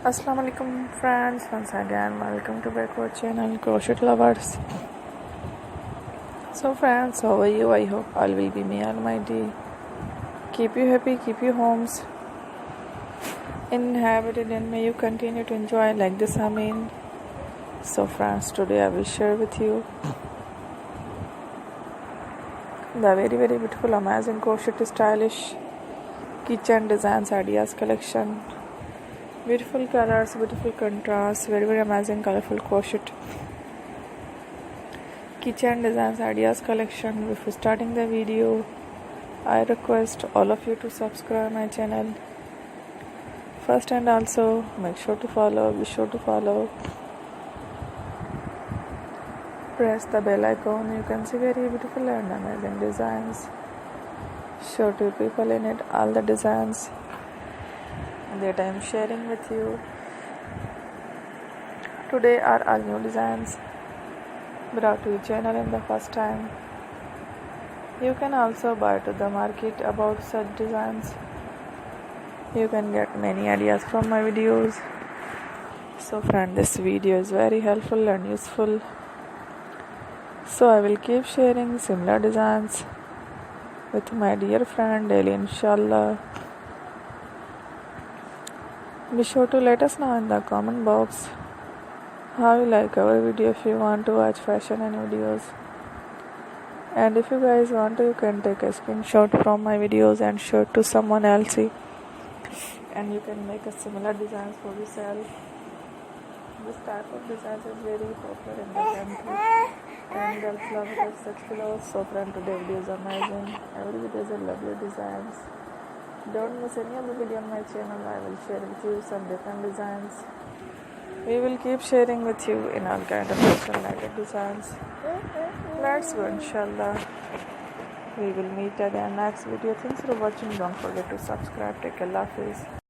Assalamu alaikum friends, once again welcome to back our channel Crochet Lovers. So friends, how are you? I hope all will be may almighty keep you happy, keep you homes inhabited, and may you continue to enjoy like this. So friends, today I will share with you the very beautiful, amazing crochet stylish keychain designs ideas collection. Beautiful colors, beautiful contrasts, very amazing colorful crochet keychain designs ideas collection. Before starting the video, I request all of you to subscribe my channel first, and also be sure to follow, press the bell icon. You can see very beautiful and amazing designs. Show to people in it all the designs that I am sharing with you today are all new designs brought to your channel in the first time. You can also buy to the market about such designs. You can get many ideas from my videos. So friend, this video is very helpful and useful, so I will keep sharing similar designs with my dear friend daily, inshallah. Be sure to let us know in the comment box how you like our video. If you want to watch fashion and videos, and if you guys want to, you can take a screenshot from my videos and show it to someone else, and you can make a similar designs for yourself. This type of designs is very popular in the country and girls love it as such clothes. So friend, today video is amazing. Every video is a lovely designs. Don't miss any of the video on my channel. I will share with you some different designs. We will keep sharing with you in all kind of fashion designs. Let's go, inshallah. We will meet again next video. Thanks for watching. Don't forget to subscribe. Take care. Allah Hafiz.